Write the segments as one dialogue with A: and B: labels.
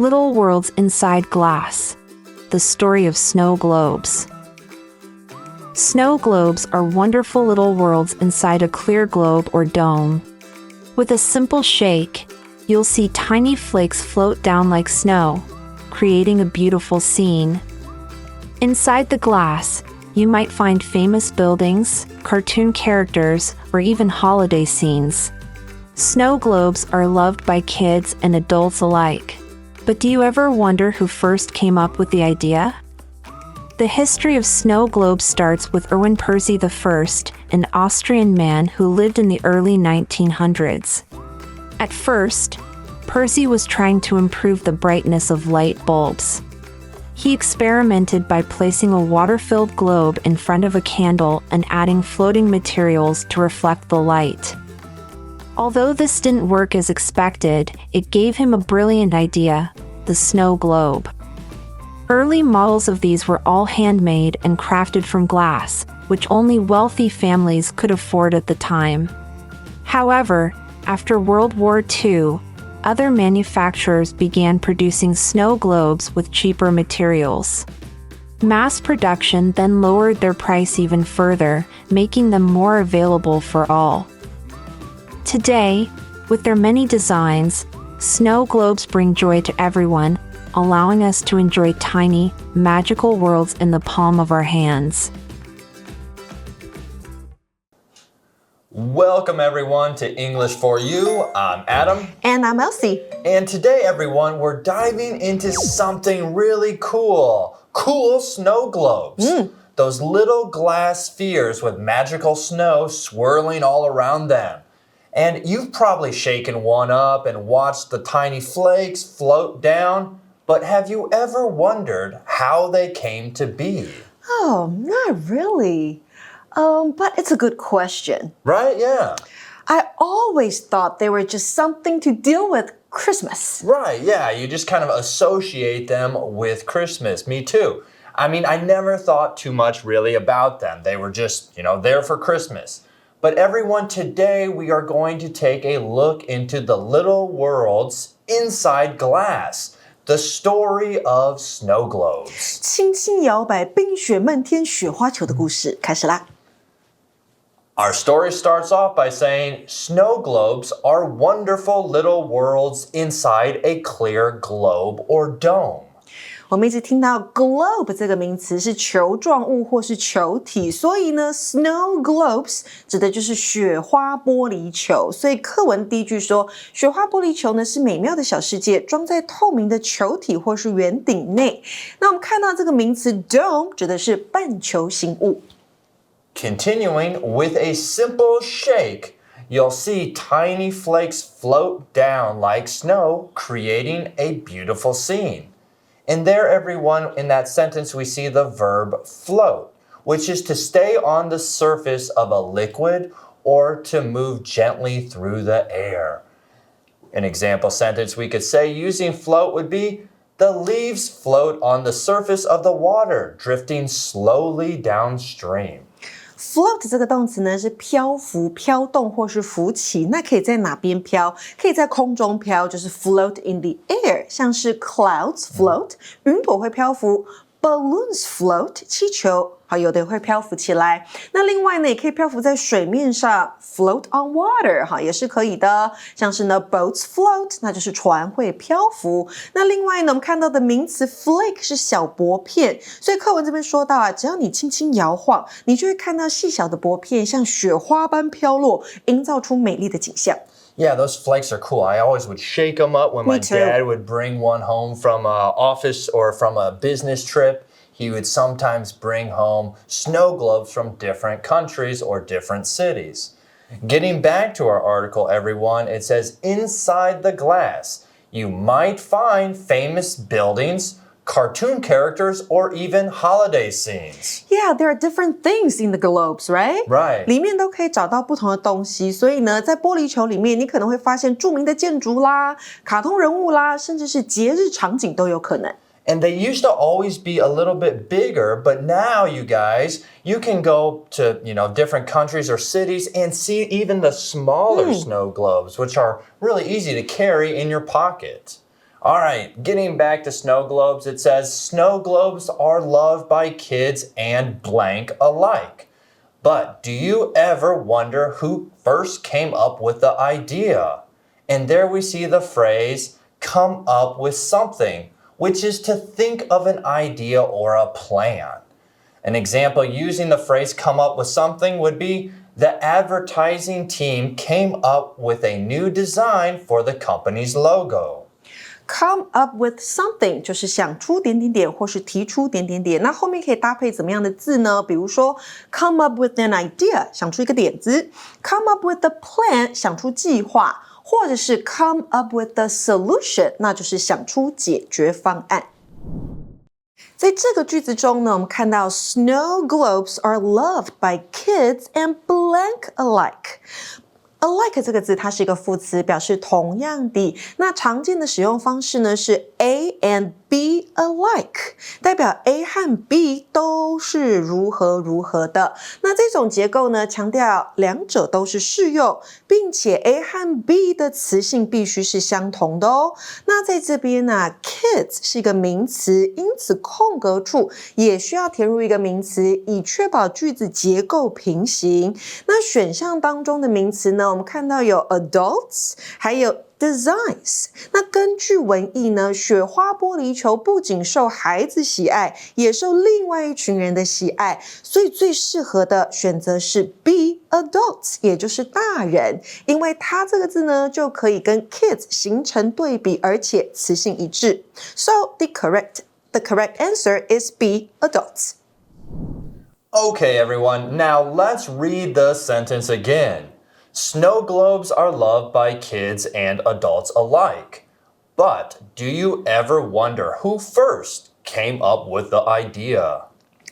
A: Little Worlds Inside Glass, the story of snow globes. Snow globes are wonderful little worlds inside a clear globe or dome. With a simple shake, you'll see tiny flakes float down like snow, creating a beautiful scene. Inside the glass, you might find famous buildings, cartoon characters, or even holiday scenes. Snow globes are loved by kids and adults alike. But do you ever wonder who first came up with the idea? The history of snow globes starts with Erwin Percy I, an Austrian man who lived in the early 1900s. At first, Percy was trying to improve the brightness of light bulbs. He experimented by placing a water-filled globe in front of a candle and adding floating materials to reflect the light. Although this didn't work as expected, it gave him a brilliant idea: the snow globe. Early models of these were all handmade and crafted from glass, which only wealthy families could afford at the time. However, after World War II, other manufacturers began producing snow globes with cheaper materials. Mass production then lowered their price even further, making them more available for all. Today, with their many designs, snow globes bring joy to everyone, allowing us to enjoy tiny, magical worlds in the palm of our hands.
B: Welcome everyone to English for You. I'm Adam.
C: And I'm Elsie.
B: And today everyone, we're diving into something really cool. Cool snow globes. Those little glass spheres with magical snow swirling all around them. And you've probably shaken one up and watched the tiny flakes float down. But have you ever wondered how they came to be?
C: Oh, not really. But it's a good question.
B: Right? Yeah.
C: I always thought they were just something to deal with Christmas.
B: Right, yeah. You just kind of associate them with Christmas. Me too. I mean, I never thought too much really about them. They were just, there for Christmas. But everyone, today we are going to take a look into the little worlds inside glass. The story of snow globes.
C: 轻轻摇摆，冰雪漫天，雪花球的故事开始啦。
B: Our story starts off by saying snow globes are wonderful little worlds inside a clear globe or dome.
C: 我们一直听到 globe 这个名词是球状物或是球体，所以呢 snow globes 指的就是雪花玻璃球。所以课文第一句说，雪花玻璃球呢是美妙的小世界，装在透明的球体或是圆顶内。那我们看到这个名词 dome 指的是半球形物。
B: Continuing with a simple shake, you'll see tiny flakes float down like snow, creating a beautiful scene. And there, everyone, in that sentence, we see the verb float, which is to stay on the surface of a liquid or to move gently through the air. An example sentence we could say using float would be, the leaves float on the surface of the water, drifting slowly downstream.
C: Float 这个动词呢是漂浮、飘动或是浮起，那可以在哪边飘？可以在空中飘，就是 float in the air， 像是 clouds float， 云朵会漂浮 ，balloons float， 气球，好，有的会漂浮起来。那另外呢，也可以漂浮在水面上 ，float on water， 哈，也是可以的。像是呢 boats float， 那就是船会漂浮。那另外呢，我们看到的名词 flake 是小薄片，所以课文这边说到啊，只要你轻轻摇晃，你就会看到细小的薄片像雪花般飘落，营造出美丽的景象。
B: Yeah, those flakes are cool. I always would shake them up when my dad would bring one home from an office or from a business trip. He would sometimes bring home snow globes from different countries or different cities. Getting back to our article, everyone, it says, inside the glass, you might find famous buildings, cartoon characters, or even holiday scenes.
C: Yeah, there are different things in the globes, right?
B: Right.
C: 里面都可以找到不同的东西，所以呢，在玻璃球里面，你可能会发现著名的建筑啦、卡通人物啦，甚至是节日场景都有可能。
B: And they used to always be a little bit bigger, but now, you guys, you can go to, different countries or cities and see even the smaller snow globes, which are really easy to carry in your pocket. All right, getting back to snow globes, it says snow globes are loved by kids and blank alike. But do you ever wonder who first came up with the idea? And there we see the phrase, come up with something, which is to think of an idea or a plan. An example using the phrase come up with something would be the advertising team came up with a new design for the company's logo.Come
C: up with something 就是想出点点点或是提出点点点，那后面可以搭配怎么样的字呢？比如说 come up with an idea 想出一个点子， come up with a plan 想出计划，或者是 come up with a solution 那就是想出解决方案。在这个句子中呢，我们看到 snow globes are loved by kids and blank alike。alike 这个字它是一个副词，表示同样的。那常见的使用方式呢是 A and B alike， 代表 A 和 B 都是如何如何的。那这种结构呢，强调两者都是适用，并且 A 和 B 的词性必须是相同的哦。那在这边呢 kids 是一个名词，因此空格处也需要填入一个名词，以确保句子结构平行。那选项当中的名词呢，我们看到有 adults， 还有designs。 那根据文意呢，雪花玻璃球不仅受孩子喜爱，也受另外一群人的喜爱，所以最适合的选择是 B adults， 也就是大人，因为它这个字呢就可以跟 kids 形成对比，而且词性一致。 So the correct answer is B adults.
B: Okay, everyone, now let's read the sentence again.Snow globes are loved by kids and adults alike. But do you ever wonder who first came up with the idea?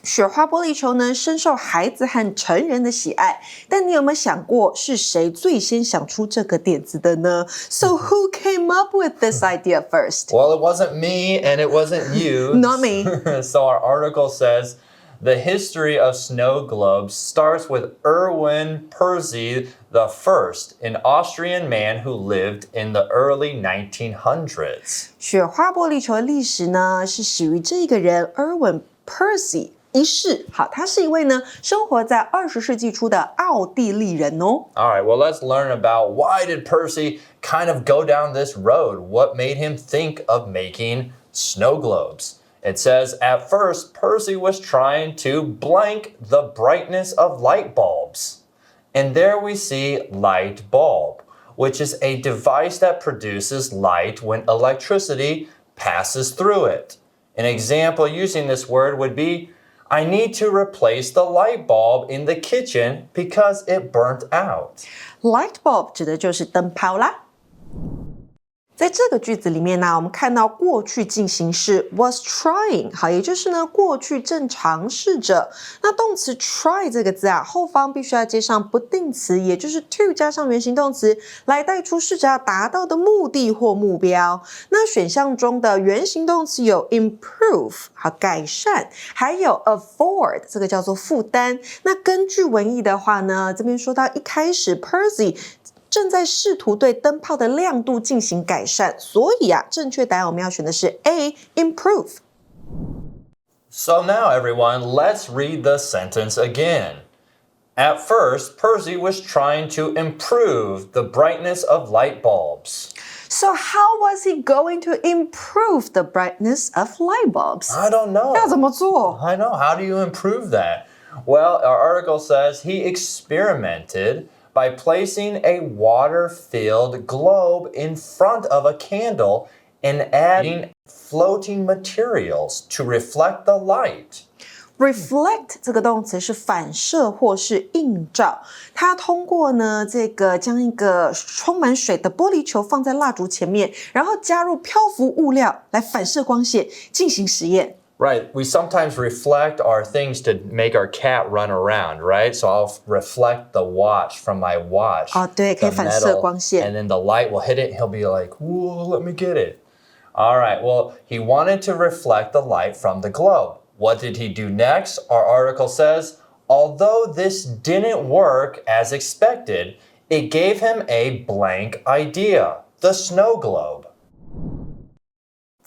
C: 雪花玻璃球呢，深受孩子和成人的喜爱，但你有没有想过是谁最先想出这个点子的呢？ So who came up with this idea first?
B: Well, it wasn't me and it wasn't you.
C: Not me.
B: So our article says,The history of snow globes starts with Erwin Percy the First, an Austrian man who lived in the early 1900s.
C: 雪花玻璃球的历史呢，是始于这个人 Erwin Percy 一世。好，他是一位呢生活在20世纪初的奥地利人哦。
B: All right, well, let's learn about why did Percy kind of go down this road? What made him think of making snow globes?It says, at first, Percy was trying to blank the brightness of light bulbs. And there we see light bulb, which is a device that produces light when electricity passes through it. An example using this word would be, I need to replace the light bulb in the kitchen because it burnt out.
C: Light bulb 指的就是灯泡啦。在这个句子里面呢，我们看到过去进行式 was trying， 好，也就是呢过去正尝试着。那动词 try 这个字啊，后方必须要接上不定词，也就是 to 加上原形动词，来带出试着要达到的目的或目标。那选项中的原形动词有 improve， 好，改善，还有 afford， 这个叫做负担。那根据文意的话呢，这边说到一开始 Percy正在试图对灯泡的亮度进行改善，所以啊，正确答案我们要选的是 A, improve.
B: So now, everyone, let's read the sentence again. At first, Percy was trying to improve the brightness of light bulbs.
C: So how was he going to improve the brightness of light bulbs?
B: I don't know.
C: 要怎么做？
B: I know. How do you improve that? Well, our article says he experimented.By placing a water-filled globe in front of a candle and adding floating materials to reflect the light.
C: Reflect 这个动词是反射或是映照，它通过呢将一个充满水的玻璃球放在蜡烛前面，然后加入漂浮物料来反射光线，进行实验。
B: Right, we sometimes reflect our things to make our cat run around, right? So I'll reflect the watch from my watch.
C: 对，可以反射光线。
B: And then the light will hit it and he'll be like, whoa, let me get it. All right, well, he wanted to reflect the light from the globe. What did he do next? Our article says, although this didn't work as expected, it gave him a blank idea, the snow globe.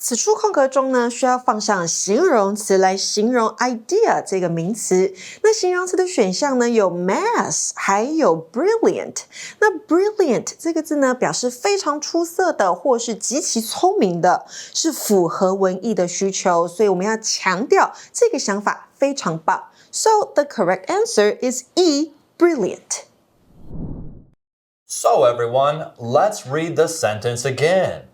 C: 此处空格中呢，需要放上形容词来形容 idea 这个名词。那形容词的选项呢，有 mass 还有 brilliant。那 brilliant 这个字呢，表示非常出色的或是极其聪明的，是符合文意的需求，所以我们要强调这个想法非常棒。So the correct answer is E, brilliant.
B: So everyone, let's read the sentence again.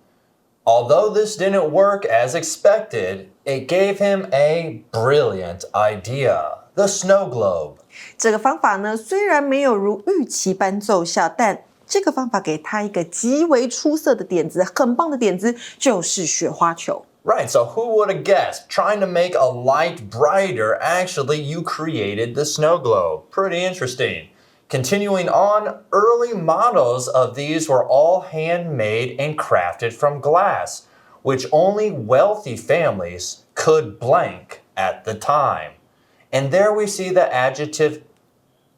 B: Although this didn't work as expected, it gave him a brilliant idea. The snow globe.
C: 这个方法呢，虽然没有如预期般奏效，但这个方法给他一个极为出色的点子，很棒的点子，就是雪花球。
B: Right, so who would have guessed? Trying to make a light brighter, actually you created the snow globe. Pretty interesting. Continuing on, early models of these were all handmade and crafted from glass, which only wealthy families could blank at the time. And there we see the adjective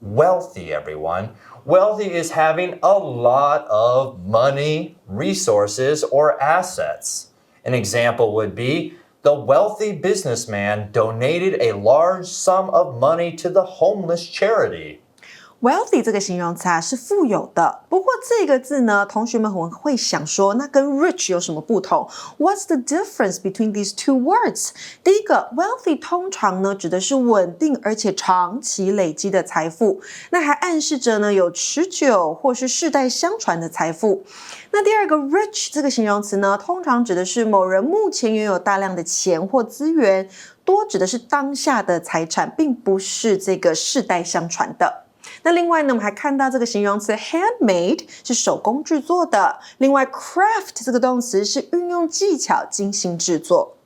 B: wealthy, everyone. Wealthy is having a lot of money, resources, or assets. An example would be the wealthy businessman donated a large sum of money to the homeless charity.
C: Wealthy 这个形容词啊是富有的，不过这个字呢，同学们会想说，那跟 rich 有什么不同 ？What's the difference between these two words？ 第一个 wealthy 通常呢指的是稳定而且长期累积的财富，那还暗示着呢有持久或是世代相传的财富。那第二个 rich 这个形容词呢，通常指的是某人目前拥有大量的钱或资源，多指的是当下的财产，并不是这个世代相传的。那另外呢，我们还看到这个形容词 handmade 是手工制作的，另外 craft 这个动词是运用技巧精心制作。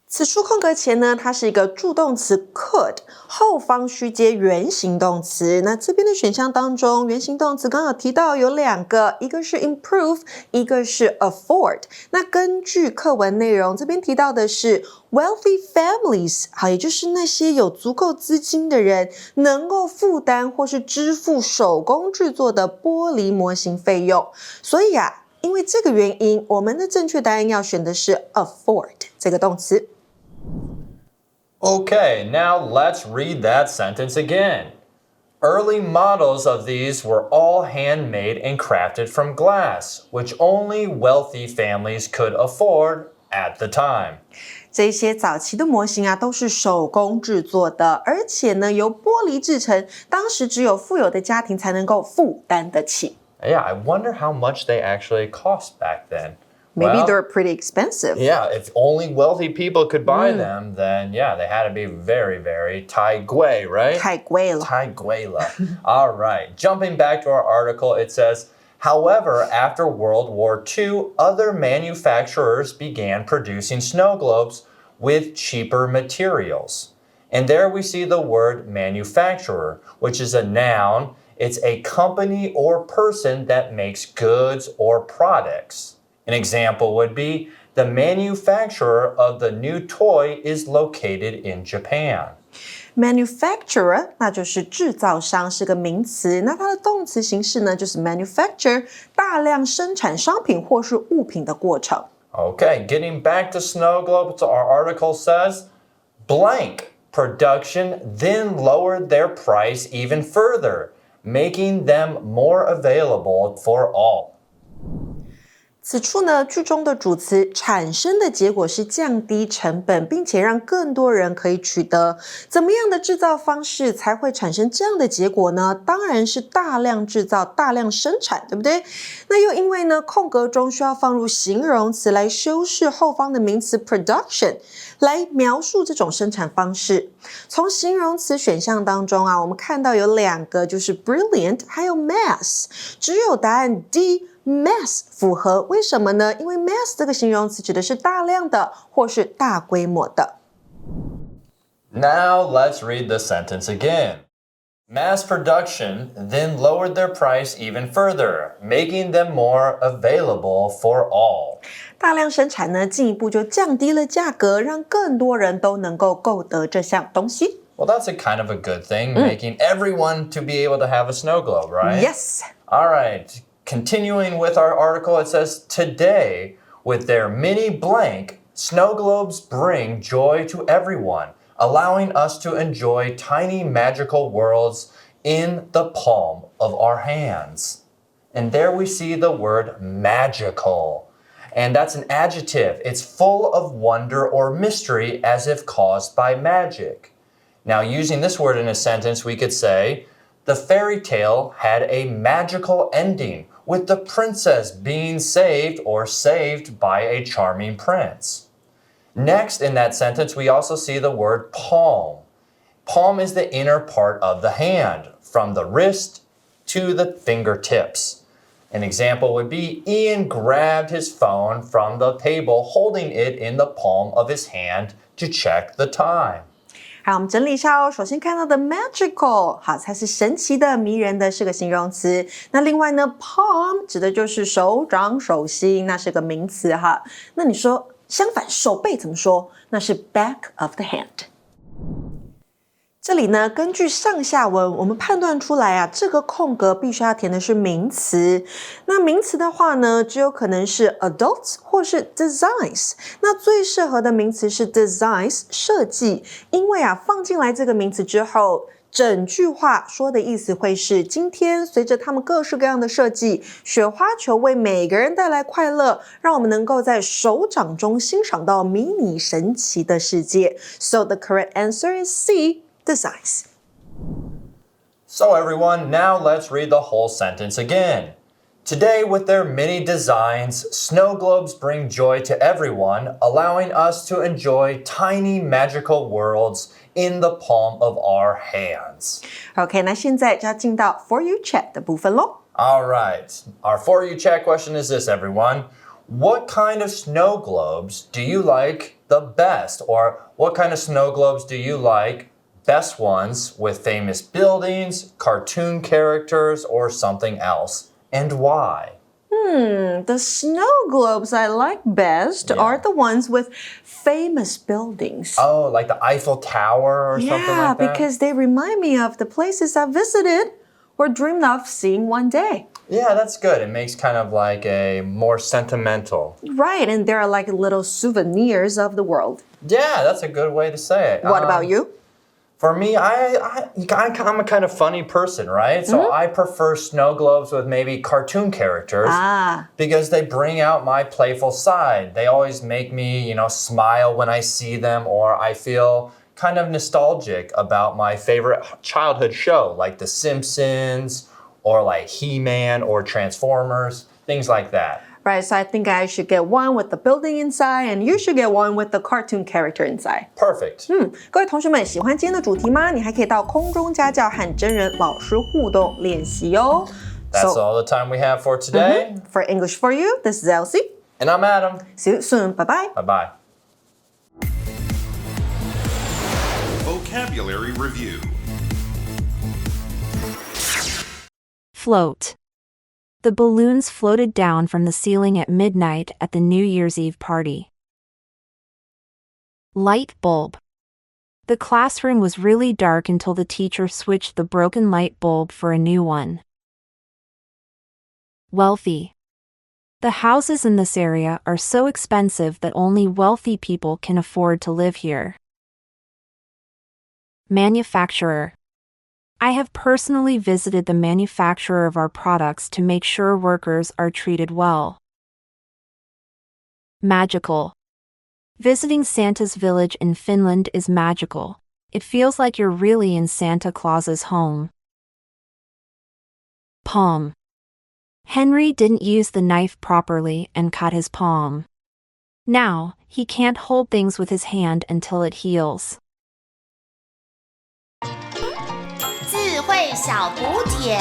C: 此处空格前呢，它是一个助动词 could， 后方需接原形动词。那这边的选项当中，原形动词刚刚有提到有两个，一个是 improve， 一个是 afford。那根据课文内容，这边提到的是 wealthy families， 好，也就是那些有足够资金的人，能够负担或是支付手工制作的玻璃模型费用。所以啊，因为这个原因，我们的正确答案要选的是 afford 这个动词。
B: Okay, now let's read that sentence again. Early models of these were all handmade and crafted from glass, which only wealthy families could afford at the time.
C: 这些早期的模型啊，都是手工制作的，而且呢，由玻璃制成，当时只有富有的家庭才能够负担得起。
B: Yeah, I wonder how much they actually cost back then.
C: Maybe
B: Well,
C: they're pretty expensive.
B: Yeah, if only wealthy people could buy them, then yeah, they had to be very, very 太贵, right?
C: 太贵了。
B: 太贵了. All right, jumping back to our article, it says, however, after World War II, other manufacturers began producing snow globes with cheaper materials. And there we see the word manufacturer, which is a noun. It's a company or person that makes goods or products. An example would be, the manufacturer of the new toy is located in Japan.
C: Manufacturer 那就是制造商，是个名词。那它的动词形式呢，就是 manufacture， 大量生产商品或是物品的过程。
B: Okay, getting back to snow globes, our article says, blank production then lowered their price even further, making them more available for all.
C: 此处呢，句中的主词产生的结果是降低成本，并且让更多人可以取得。怎么样的制造方式才会产生这样的结果呢？当然是大量制造、大量生产，对不对？那又因为呢，空格中需要放入形容词来修饰后方的名词 production， 来描述这种生产方式。从形容词选项当中啊，我们看到有两个，就是 brilliant 还有 mass， 只有答案 D。mass 符合，为什么呢？因为 mass 这个形容词指的是大量的或是大规模的。
B: Now let's read the sentence again. Mass production then lowered their price even further, making them more available for all.
C: 大量生产呢，进一步就降低了价格，让更多人都能够购得这项东西。
B: Well, that's a kind of a good thing, making everyone to be able to have a snow globe, right?
C: Yes.
B: All right. Continuing with our article, it says, today, With their mini blank, snow globes bring joy to everyone, allowing us to enjoy tiny magical worlds in the palm of our hands. And there we see the word magical. And that's an adjective. It's full of wonder or mystery as if caused by magic. Now, using this word in a sentence, we could say, the fairy tale had a magical ending, with the princess being saved or saved by a charming prince. Next, in that sentence, we also see the word palm. Palm is the inner part of the hand, from the wrist to the fingertips. An example would be Ian grabbed his phone from the table, holding it in the palm of his hand to check the time.
C: 好，我们整理一下哦。首先看到的 magical， 好，它是神奇的、迷人的，是个形容词。那另外呢 ，palm 指的就是手掌、手心，那是个名词哈。那你说相反，手背怎么说？那是 back of the hand。这里呢，根据上下文，我们判断出来啊，这个空格必须要填的是名词。那名词的话呢，只有可能是 adults 或是 designs。那最适合的名词是 designs 设计，因为啊，放进来这个名词之后，整句话说的意思会是：今天随着他们各式各样的设计，雪花球为每个人带来快乐，让我们能够在手掌中欣赏到迷你神奇的世界。So the correct answer is C.Designs.
B: So everyone, now let's read the whole sentence again. Today, with their many designs, snow globes bring joy to everyone, allowing us to enjoy tiny magical worlds in the palm of our hands.
C: OK, 那现在就要进到 For You Chat 的部分咯。
B: All right, our For You Chat question is this, everyone. What kind of snow globes do you like the best? Or what kind of snow globes do you like?Best ones with famous buildings, cartoon characters, or something else, and why?
C: The snow globes I like best are the ones with famous buildings.
B: Oh, like the Eiffel Tower or something like that?
C: Yeah, because they remind me of the places I visited or dreamed of seeing one day.
B: Yeah, that's good. It makes kind of like a more sentimental.
C: Right, and they're like little souvenirs of the world.
B: Yeah, that's a good way to say it.
C: What about you?
B: For me, I'm a kind of funny person, right? So I prefer snow globes with maybe cartoon characters because they bring out my playful side. They always make me, smile when I see them, or I feel kind of nostalgic about my favorite childhood show, like The Simpsons, or like He-Man, or Transformers, things like that.
C: Right, so I think I should get one with the building inside, and you should get one with the cartoon character inside.
B: Perfect.
C: 各位同学们喜欢今天的主题吗？你还可以到空中家教和真人老师互动练习哦。
B: That's all the time we have for today.
C: For English for You, this is Elsie.
B: And I'm Adam.
C: See you soon. Bye-bye.
B: Bye-bye.
D: Vocabulary Review.
A: Float. The balloons floated down from the ceiling at midnight at the New Year's Eve party. Light bulb. The classroom was really dark until the teacher switched the broken light bulb for a new one. Wealthy. The houses in this area are so expensive that only wealthy people can afford to live here. Manufacturer. I have personally visited the manufacturer of our products to make sure workers are treated well. Magical. Visiting Santa's village in Finland is magical. It feels like you're really in Santa Claus's home. Palm. Henry didn't use the knife properly and cut his palm. Now, he can't hold things with his hand until it heals.
E: 智慧小补帖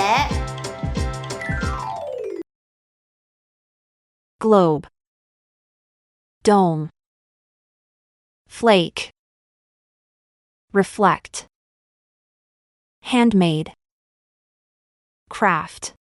A: Globe. Dome. Flake. Reflect. Handmade. Craft.